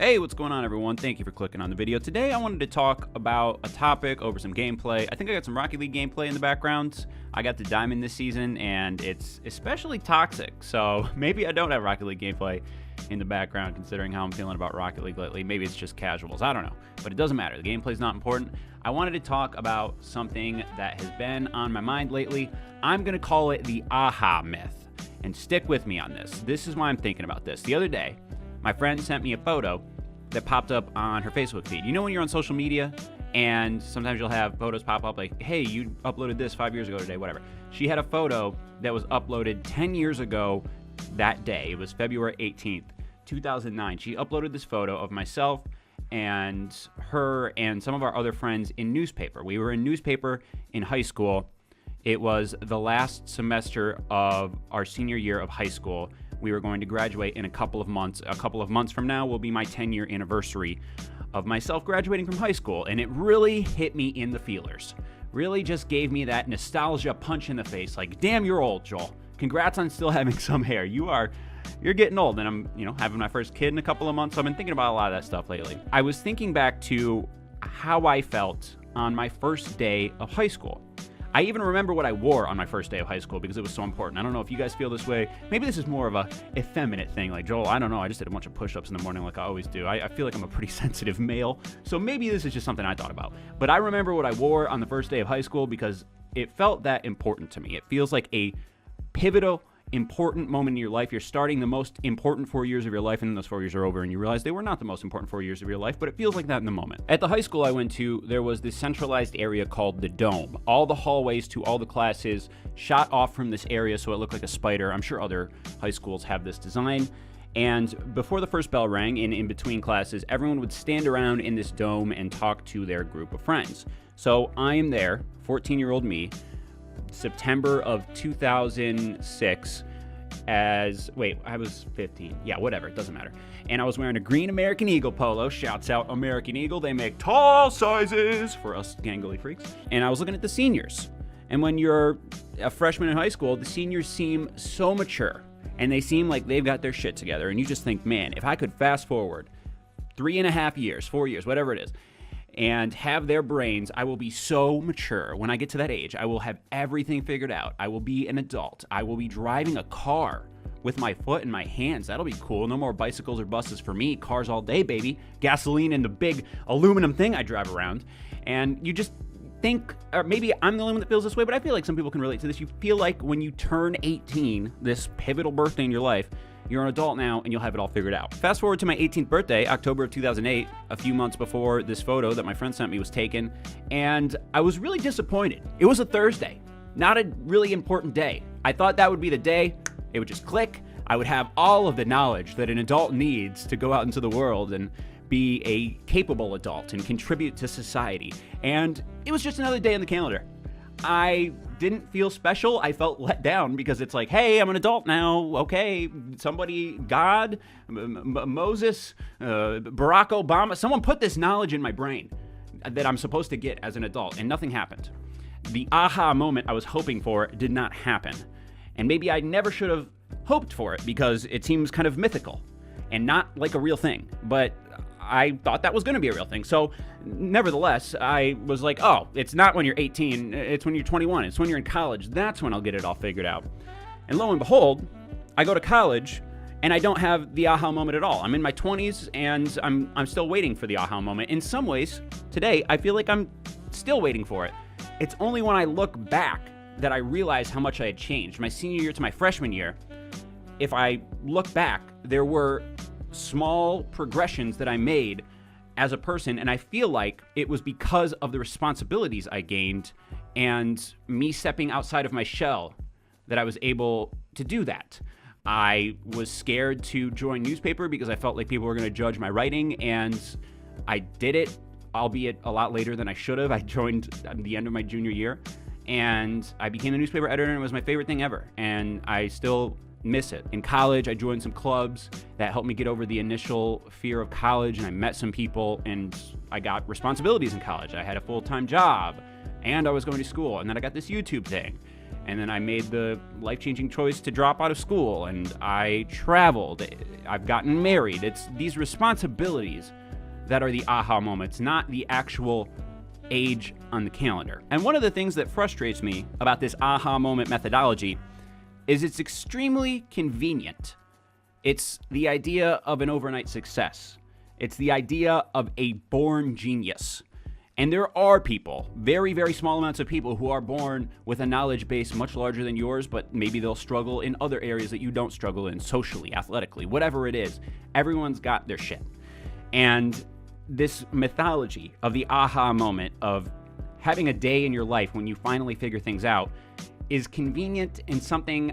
Hey, what's going on, everyone? Thank you for clicking on the video. Today I wanted to talk about a topic over some gameplay. I think I got some Rocket League gameplay in the background. I got the Diamond this season, and it's especially toxic, so maybe I don't have Rocket League gameplay in the background considering how I'm feeling about Rocket League lately. Maybe it's just casuals, I don't know, but it doesn't matter. The gameplay's not important. I wanted to talk about something that has been on my mind lately. I'm gonna call it the aha myth, and stick with me on this. This is why I'm thinking about this. The other day, my friend sent me a photo that popped up on her Facebook feed. You know when you're on social media and sometimes you'll have photos pop up like, hey, you uploaded this 5 years ago today, whatever. She had a photo that was uploaded 10 years ago that day. It was February 18th, 2009. She uploaded this photo of myself and her and some of our other friends in newspaper. We were in newspaper in high school. It was the last semester of our senior year of high school. We were going to graduate in a couple of months. A couple of months from now will be my 10-year anniversary of myself graduating from high school, and it really hit me in the feelers. Really just gave me that nostalgia punch in the face, like, damn, you're old, Joel. Congrats on still having some hair. You're getting old, and I'm, having my first kid in a couple of months, so I've been thinking about a lot of that stuff lately. I was thinking back to how I felt on my first day of high school. I even remember what I wore on my first day of high school because it was so important. I don't know if you guys feel this way. Maybe this is more of a effeminate thing. Like, Joel, I don't know. I just did a bunch of push-ups in the morning like I always do. I feel like I'm a pretty sensitive male. So maybe this is just something I thought about. But I remember what I wore on the first day of high school because it felt that important to me. It feels like a pivotal, important moment in your life. You're starting the most important 4 years of your life, and then those 4 years are over, and you realize they were not the most important 4 years of your life, but it feels like that in the moment. At the high school I went to, there was this centralized area called the Dome. All the hallways to all the classes shot off from this area, so it looked like a spider. I'm sure other high schools have this design. And before the first bell rang, and in between classes, everyone would stand around in this dome and talk to their group of friends. So I am there, 14-year-old me, September of 2006, I was 15. Yeah, whatever, it doesn't matter. And I was wearing a green American Eagle polo. Shouts out American Eagle. They make tall sizes for us gangly freaks. And I was looking at the seniors. And when you're a freshman in high school, the seniors seem so mature. And they seem like they've got their shit together. And you just think, man, if I could fast forward 3.5 years, 4 years, whatever it is, and have their brains, I will be so mature. When I get to that age, I will have everything figured out. I will be an adult. I will be driving a car with my foot in my hands. That'll be cool. No more bicycles or buses for me. Cars all day, baby. Gasoline in the big aluminum thing I drive around. And you just think, or maybe I'm the only one that feels this way, but I feel like some people can relate to this. You feel like when you turn 18, this pivotal birthday in your life, you're an adult now, and you'll have it all figured out. Fast forward to my 18th birthday, October of 2008, a few months before this photo that my friend sent me was taken, and I was really disappointed. It was a Thursday, not a really important day. I thought that would be the day. It would just click. I would have all of the knowledge that an adult needs to go out into the world and be a capable adult and contribute to society. And it was just another day on the calendar. I didn't feel special. I felt let down because it's like, hey, I'm an adult now. Okay, somebody, God, Moses, Barack Obama, someone put this knowledge in my brain that I'm supposed to get as an adult, and nothing happened. The aha moment I was hoping for did not happen. And maybe I never should have hoped for it because it seems kind of mythical and not like a real thing. But I thought that was going to be a real thing. So nevertheless, I was like, oh, it's not when you're 18, it's when you're 21, it's when you're in college. That's when I'll get it all figured out. And lo and behold, I go to college and I don't have the aha moment at all. I'm in my 20s and I'm still waiting for the aha moment. In some ways, today, I feel like I'm still waiting for it. It's only when I look back that I realize how much I had changed. My senior year to my freshman year, if I look back, there were small progressions that I made as a person, and I feel like it was because of the responsibilities I gained and me stepping outside of my shell that I was able to do that. I was scared to join newspaper because I felt like people were going to judge my writing, and I did it, albeit a lot later than I should have. I joined at the end of my junior year, and I became a newspaper editor, and it was my favorite thing ever, and I still miss it. In college, I joined some clubs that helped me get over the initial fear of college, and I met some people, and I got responsibilities in college. I had a full-time job, and I was going to school, and then I got this YouTube thing. And then I made the life-changing choice to drop out of school, and I traveled. I've gotten married. It's these responsibilities that are the aha moments, not the actual age on the calendar. And one of the things that frustrates me about this aha moment methodology is it's extremely convenient. It's the idea of an overnight success. It's the idea of a born genius. And there are people, very, very small amounts of people, who are born with a knowledge base much larger than yours, but maybe they'll struggle in other areas that you don't struggle in, socially, athletically, whatever it is. Everyone's got their shit. And this mythology of the aha moment, of having a day in your life when you finally figure things out, is convenient and something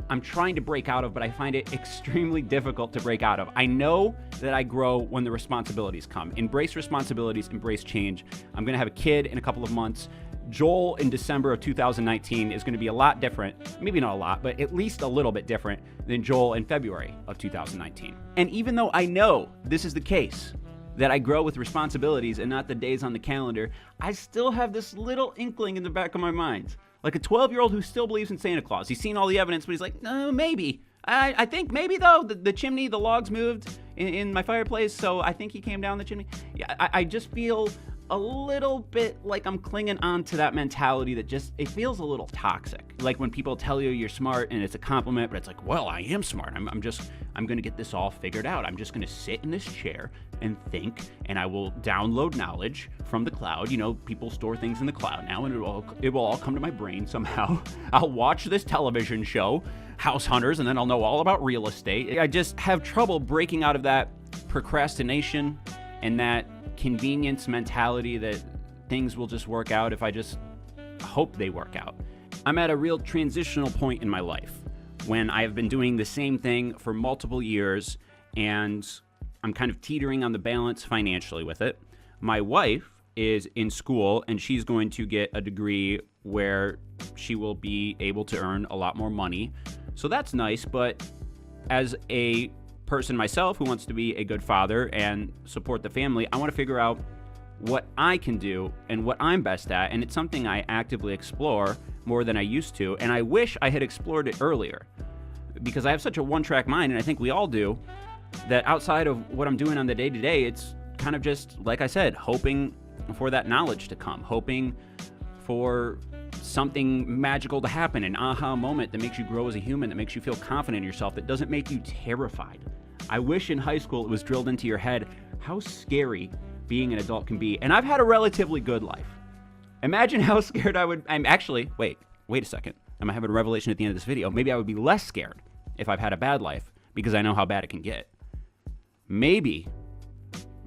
I'm trying to break out of, but I find it extremely difficult to break out of. I know that I grow when the responsibilities come. Embrace responsibilities, embrace change. I'm going to have a kid in a couple of months. Joel in December of 2019 is going to be a lot different, maybe not a lot, but at least a little bit different than Joel in February of 2019. And even though I know this is the case, that I grow with responsibilities and not the days on the calendar, I still have this little inkling in the back of my mind. Like a 12-year-old who still believes in Santa Claus. He's seen all the evidence, but he's like, no, maybe. I think maybe, though, the chimney, the logs moved in my fireplace, so I think he came down the chimney. Yeah, I just feel a little bit like I'm clinging on to that mentality that just, it feels a little toxic. Like when people tell you you're smart and it's a compliment, but it's like, well, I am smart. I'm going to get this all figured out. I'm just going to sit in this chair and think, and I will download knowledge from the cloud. You know, people store things in the cloud now, and it will all come to my brain somehow. I'll watch this television show, House Hunters, and then I'll know all about real estate. I just have trouble breaking out of that procrastination and that convenience mentality that things will just work out if I just hope they work out. I'm at a real transitional point in my life when I have been doing the same thing for multiple years, and I'm kind of teetering on the balance financially with it. My wife is in school, and she's going to get a degree where she will be able to earn a lot more money. So that's nice, but as a person myself who wants to be a good father and support the family, I want to figure out what I can do and what I'm best at, and it's something I actively explore more than I used to, and I wish I had explored it earlier, because I have such a one-track mind, and I think we all do, that outside of what I'm doing on the day-to-day, it's kind of just, like I said, hoping for that knowledge to come, hoping for something magical to happen, an aha moment that makes you grow as a human, that makes you feel confident in yourself, that doesn't make you terrified. I wish in high school it was drilled into your head how scary being an adult can be. And I've had a relatively good life. Imagine how scared I'm actually, wait a second. I'm having a revelation at the end of this video. Maybe I would be less scared if I've had a bad life because I know how bad it can get. Maybe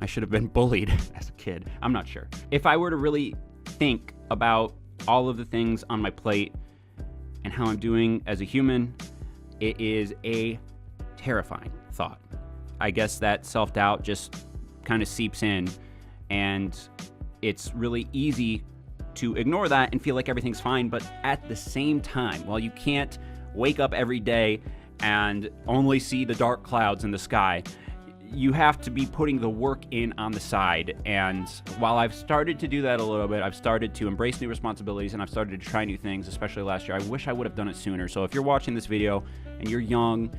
I should have been bullied as a kid. I'm not sure. If I were to really think about all of the things on my plate and how I'm doing as a human, it is a terrifying thought. I guess that self-doubt just kind of seeps in, and it's really easy to ignore that and feel like everything's fine. But at the same time, while you can't wake up every day and only see the dark clouds in the sky, you have to be putting the work in on the side. And while I've started to do that a little bit, I've started to embrace new responsibilities, and I've started to try new things, especially last year. I wish I would have done it sooner. So if you're watching this video and you're young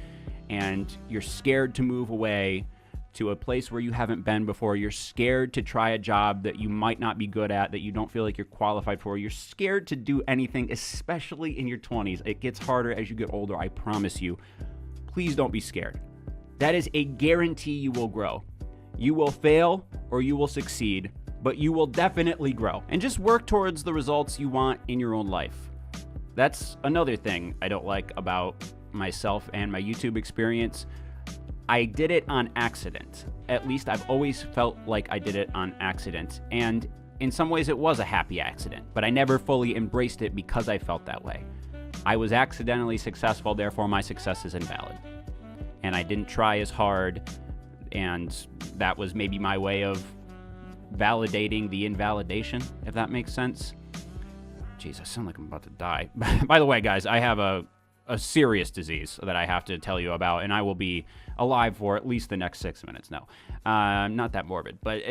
and you're scared to move away to a place where you haven't been before, you're scared to try a job that you might not be good at, that you don't feel like you're qualified for, you're scared to do anything, especially in your 20s. It gets harder as you get older, I promise you. Please don't be scared. That is a guarantee you will grow. You will fail or you will succeed, but you will definitely grow. And just work towards the results you want in your own life. That's another thing I don't like about myself and my YouTube experience. I did it on accident. At least I've always felt like I did it on accident. And in some ways it was a happy accident, but I never fully embraced it because I felt that way. I was accidentally successful, therefore my success is invalid. And I didn't try as hard, and that was maybe my way of validating the invalidation, if that makes sense. Jeez, I sound like I'm about to die. By the way, guys, I have a serious disease that I have to tell you about, and I will be alive for at least the next 6 minutes. No, not that morbid, but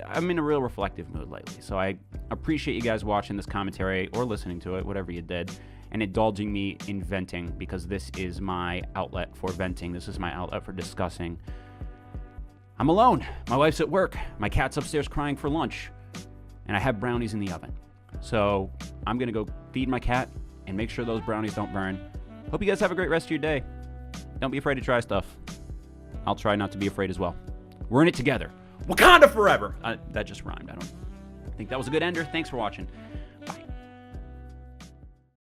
I'm in a real reflective mood lately. So I appreciate you guys watching this commentary or listening to it, whatever you did. and indulging me in venting, because this is my outlet for venting. This is my outlet for discussing. I'm alone. My wife's at work. My cat's upstairs crying for lunch, and I have brownies in the oven. So I'm going to go feed my cat and make sure those brownies don't burn. Hope you guys have a great rest of your day. Don't be afraid to try stuff. I'll try not to be afraid as well. We're in it together. Wakanda forever. That just rhymed. I don't think that was a good ender. Thanks for watching.